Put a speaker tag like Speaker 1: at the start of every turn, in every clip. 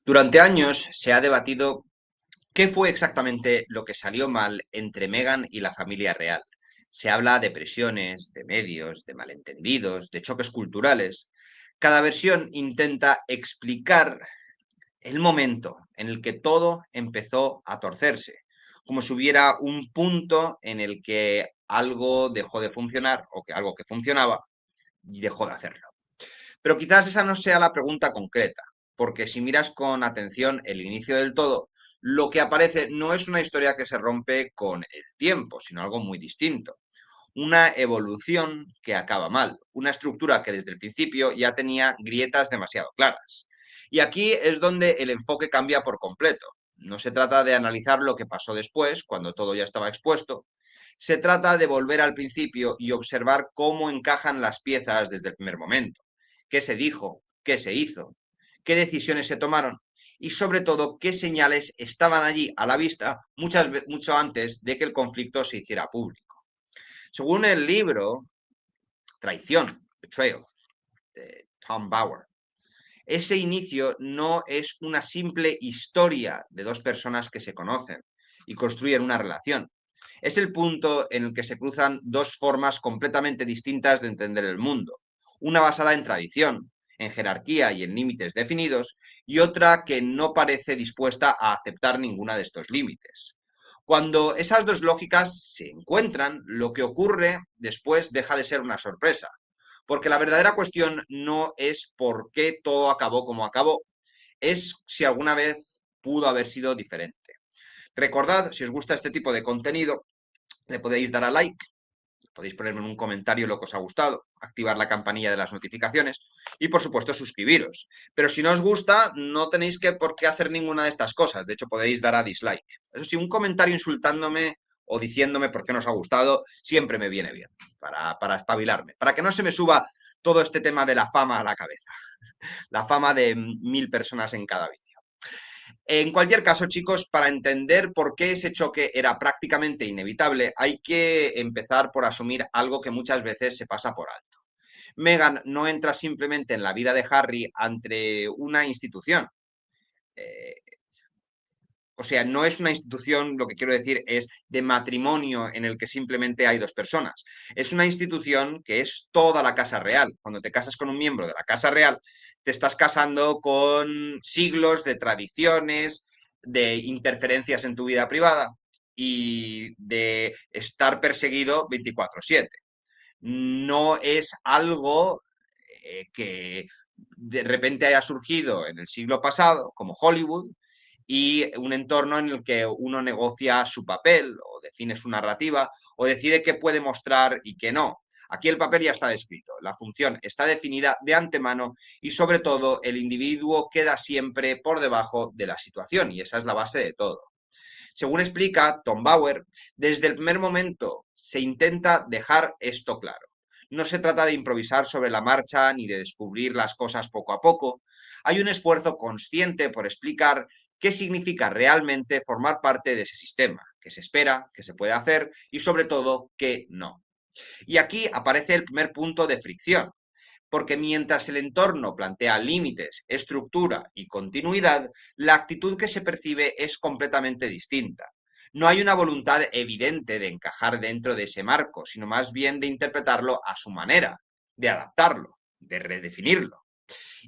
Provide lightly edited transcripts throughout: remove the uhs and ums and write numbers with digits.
Speaker 1: Durante años se ha debatido qué fue exactamente lo que salió mal entre Meghan y la familia real. Se habla de presiones, de medios, de malentendidos, de choques culturales. Cada versión intenta explicar el momento en el que todo empezó a torcerse, como si hubiera un punto en el que algo dejó de funcionar o que algo que funcionaba dejó de hacerlo. Pero quizás esa no sea la pregunta concreta, porque si miras con atención el inicio del todo, lo que aparece no es una historia que se rompe con el tiempo, sino algo muy distinto. Una evolución que acaba mal, una estructura que desde el principio ya tenía grietas demasiado claras. Y aquí es donde el enfoque cambia por completo. No se trata de analizar lo que pasó después, cuando todo ya estaba expuesto. Se trata de volver al principio y observar cómo encajan las piezas desde el primer momento. ¿Qué se dijo? ¿Qué se hizo? ¿Qué decisiones se tomaron? Y sobre todo, qué señales estaban allí a la vista mucho antes de que el conflicto se hiciera público. Según el libro Traición, Betrayal, de Tom Bauer, ese inicio no es una simple historia de dos personas que se conocen y construyen una relación. Es el punto en el que se cruzan dos formas completamente distintas de entender el mundo. Una basada en tradición, en jerarquía y en límites definidos, y otra que no parece dispuesta a aceptar ninguna de estos límites. Cuando esas dos lógicas se encuentran, lo que ocurre después deja de ser una sorpresa, porque la verdadera cuestión no es por qué todo acabó como acabó, es si alguna vez pudo haber sido diferente. Recordad, si os gusta este tipo de contenido, le podéis dar a like, podéis ponerme en un comentario lo que os ha gustado, activar la campanilla de las notificaciones y, por supuesto, suscribiros. Pero si no os gusta, no tenéis por qué hacer ninguna de estas cosas. De hecho, podéis dar a dislike. Eso sí, un comentario insultándome o diciéndome por qué no os ha gustado siempre me viene bien, para espabilarme, para que no se me suba todo este tema de la fama a la cabeza, la fama de 1000 personas en cada vídeo. En cualquier caso, chicos, para entender por qué ese choque era prácticamente inevitable, hay que empezar por asumir algo que muchas veces se pasa por alto. Meghan no entra simplemente en la vida de Harry ante una institución. Eh, o sea, no es una institución, lo que quiero decir es de matrimonio en el que simplemente hay dos personas. Es una institución que es toda la Casa Real. Cuando te casas con un miembro de la Casa Real, te estás casando con siglos de tradiciones, de interferencias en tu vida privada y de estar perseguido 24/7. No es algo que de repente haya surgido en el siglo pasado, como Hollywood, y un entorno en el que uno negocia su papel o define su narrativa o decide qué puede mostrar y qué no. Aquí el papel ya está descrito, la función está definida de antemano y sobre todo el individuo queda siempre por debajo de la situación y esa es la base de todo. Según explica Tom Bauer, desde el primer momento se intenta dejar esto claro. No se trata de improvisar sobre la marcha ni de descubrir las cosas poco a poco. Hay un esfuerzo consciente por explicar qué significa realmente formar parte de ese sistema, qué se espera, qué se puede hacer y sobre todo qué no. Y aquí aparece el primer punto de fricción, porque mientras el entorno plantea límites, estructura y continuidad, la actitud que se percibe es completamente distinta. No hay una voluntad evidente de encajar dentro de ese marco, sino más bien de interpretarlo a su manera, de adaptarlo, de redefinirlo.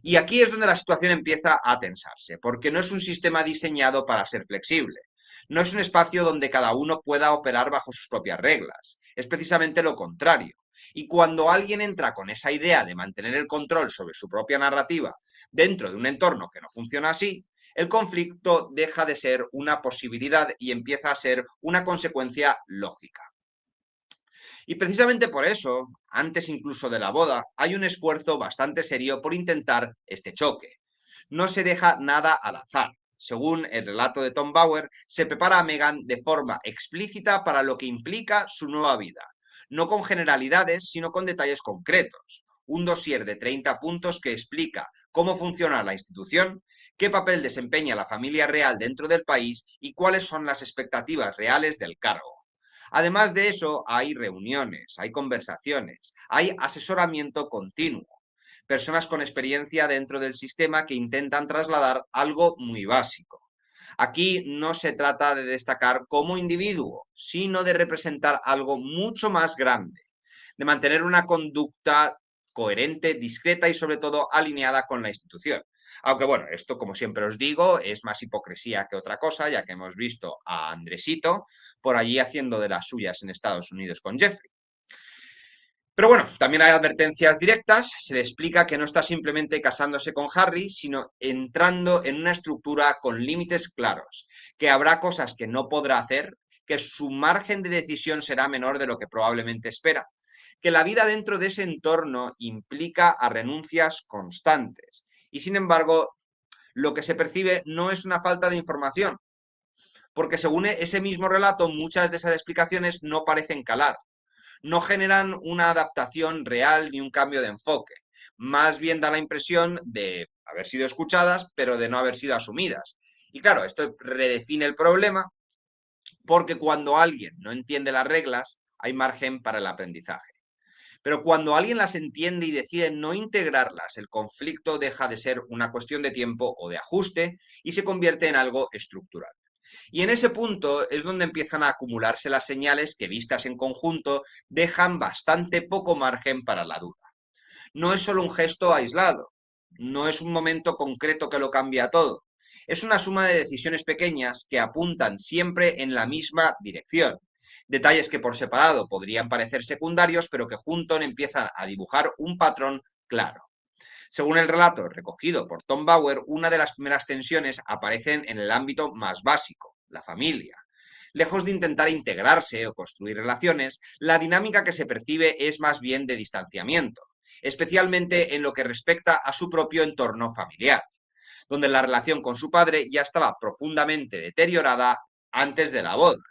Speaker 1: Y aquí es donde la situación empieza a tensarse, porque no es un sistema diseñado para ser flexible. No es un espacio donde cada uno pueda operar bajo sus propias reglas. Es precisamente lo contrario. Y cuando alguien entra con esa idea de mantener el control sobre su propia narrativa dentro de un entorno que no funciona así, el conflicto deja de ser una posibilidad y empieza a ser una consecuencia lógica. Y precisamente por eso, antes incluso de la boda, hay un esfuerzo bastante serio por intentar este choque. No se deja nada al azar. Según el relato de Tom Bauer, se prepara a Meghan de forma explícita para lo que implica su nueva vida. No con generalidades, sino con detalles concretos. Un dossier de 30 puntos que explica cómo funciona la institución, qué papel desempeña la familia real dentro del país y cuáles son las expectativas reales del cargo. Además de eso, hay reuniones, hay conversaciones, hay asesoramiento continuo. personas con experiencia dentro del sistema que intentan trasladar algo muy básico. Aquí no se trata de destacar como individuo, sino de representar algo mucho más grande, de mantener una conducta coherente, discreta y sobre todo alineada con la institución. Aunque bueno, esto como siempre os digo, es más hipocresía que otra cosa, ya que hemos visto a Andresito por allí haciendo de las suyas en Estados Unidos con Jeffrey. Pero bueno, también hay advertencias directas, se le explica que no está simplemente casándose con Harry, sino entrando en una estructura con límites claros, que habrá cosas que no podrá hacer, que su margen de decisión será menor de lo que probablemente espera, que la vida dentro de ese entorno implica a renuncias constantes. Y sin embargo, lo que se percibe no es una falta de información, porque según ese mismo relato, muchas de esas explicaciones no parecen calar, no generan una adaptación real ni un cambio de enfoque. Más bien da la impresión de haber sido escuchadas, pero de no haber sido asumidas. Y claro, esto redefine el problema porque cuando alguien no entiende las reglas, hay margen para el aprendizaje. Pero cuando alguien las entiende y decide no integrarlas, el conflicto deja de ser una cuestión de tiempo o de ajuste y se convierte en algo estructural. Y en ese punto es donde empiezan a acumularse las señales que, vistas en conjunto, dejan bastante poco margen para la duda. No es solo un gesto aislado, no es un momento concreto que lo cambia todo. Es una suma de decisiones pequeñas que apuntan siempre en la misma dirección. Detalles que por separado podrían parecer secundarios, pero que juntos empiezan a dibujar un patrón claro. Según el relato recogido por Tom Bauer, una de las primeras tensiones aparecen en el ámbito más básico, la familia. Lejos de intentar integrarse o construir relaciones, la dinámica que se percibe es más bien de distanciamiento, especialmente en lo que respecta a su propio entorno familiar, donde la relación con su padre ya estaba profundamente deteriorada antes de la boda.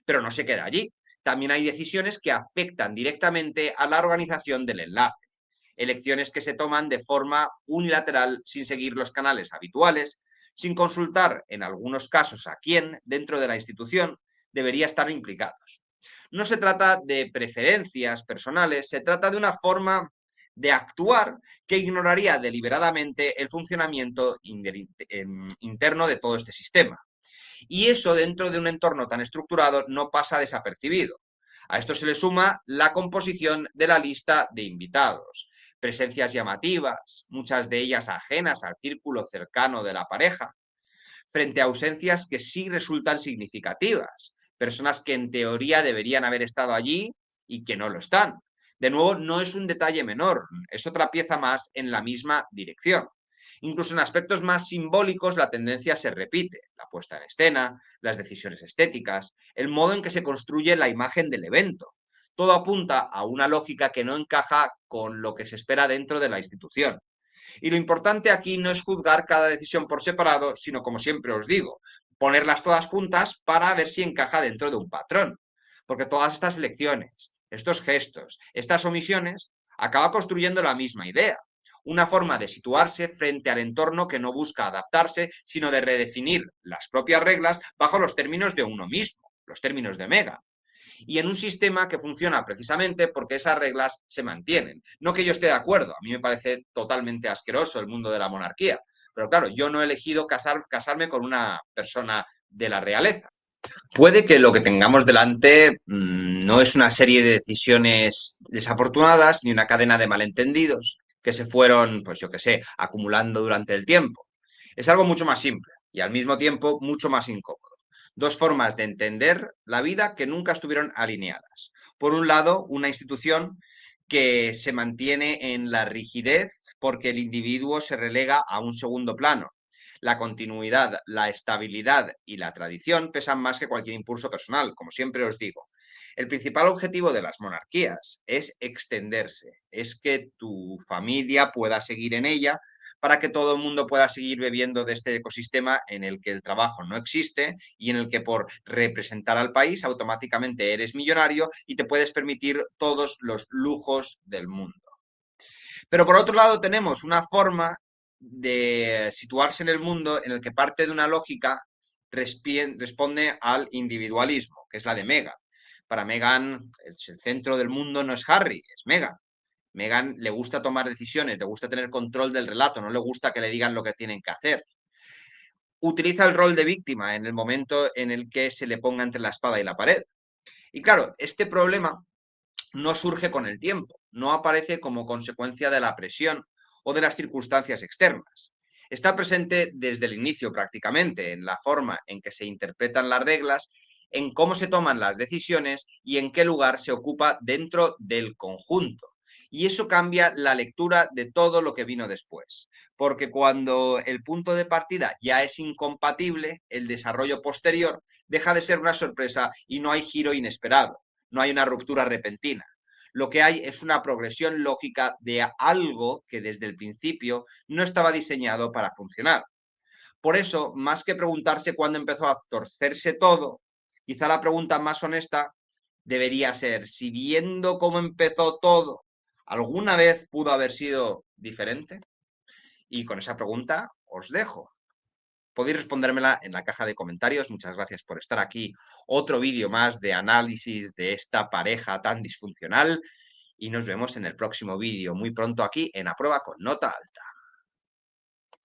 Speaker 1: Pero no se queda allí. También hay decisiones que afectan directamente a la organización del enlace. Elecciones que se toman de forma unilateral sin seguir los canales habituales, sin consultar en algunos casos a quién dentro de la institución debería estar implicados. No se trata de preferencias personales, se trata de una forma de actuar que ignoraría deliberadamente el funcionamiento interno de todo este sistema. Y eso dentro de un entorno tan estructurado no pasa desapercibido. A esto se le suma la composición de la lista de invitados, presencias llamativas, muchas de ellas ajenas al círculo cercano de la pareja, frente a ausencias que sí resultan significativas, personas que en teoría deberían haber estado allí y que no lo están. De nuevo, no es un detalle menor, es otra pieza más en la misma dirección. Incluso en aspectos más simbólicos la tendencia se repite, la puesta en escena, las decisiones estéticas, el modo en que se construye la imagen del evento. Todo apunta a una lógica que no encaja con lo que se espera dentro de la institución. Y lo importante aquí no es juzgar cada decisión por separado, sino, como siempre os digo, ponerlas todas juntas para ver si encaja dentro de un patrón. Porque todas estas elecciones, estos gestos, estas omisiones, acaba construyendo la misma idea. Una forma de situarse frente al entorno que no busca adaptarse, sino de redefinir las propias reglas bajo los términos de uno mismo, los términos de Mega, y en un sistema que funciona precisamente porque esas reglas se mantienen. No que yo esté de acuerdo, a mí me parece totalmente asqueroso el mundo de la monarquía, pero claro, yo no he elegido casarme con una persona de la realeza. Puede que lo que tengamos delante no es una serie de decisiones desafortunadas ni una cadena de malentendidos que se fueron, pues yo qué sé, acumulando durante el tiempo. Es algo mucho más simple y al mismo tiempo mucho más incómodo. Dos formas de entender la vida que nunca estuvieron alineadas. Por un lado, una institución que se mantiene en la rigidez porque el individuo se relega a un segundo plano. La continuidad, la estabilidad y la tradición pesan más que cualquier impulso personal, como siempre os digo. El principal objetivo de las monarquías es extenderse, es que tu familia pueda seguir en ella para que todo el mundo pueda seguir bebiendo de este ecosistema en el que el trabajo no existe y en el que por representar al país automáticamente eres millonario y te puedes permitir todos los lujos del mundo. Pero por otro lado tenemos una forma de situarse en el mundo en el que parte de una lógica responde al individualismo, que es la de Meghan. Para Meghan, el centro del mundo no es Harry, es Meghan. Meghan le gusta tomar decisiones, le gusta tener control del relato, no le gusta que le digan lo que tienen que hacer. Utiliza el rol de víctima en el momento en el que se le ponga entre la espada y la pared. Y claro, este problema no surge con el tiempo, no aparece como consecuencia de la presión o de las circunstancias externas. Está presente desde el inicio prácticamente, en la forma en que se interpretan las reglas, en cómo se toman las decisiones y en qué lugar se ocupa dentro del conjunto. Y eso cambia la lectura de todo lo que vino después, porque cuando el punto de partida ya es incompatible, el desarrollo posterior deja de ser una sorpresa y no hay giro inesperado, no hay una ruptura repentina. Lo que hay es una progresión lógica de algo que desde el principio no estaba diseñado para funcionar. Por eso, más que preguntarse cuándo empezó a torcerse todo, quizá la pregunta más honesta debería ser si viendo cómo empezó todo, ¿alguna vez pudo haber sido diferente? Y con esa pregunta os dejo. Podéis respondérmela en la caja de comentarios. Muchas gracias por estar aquí. Otro vídeo más de análisis de esta pareja tan disfuncional y nos vemos en el próximo vídeo muy pronto aquí en A Prueba con Nota Alta.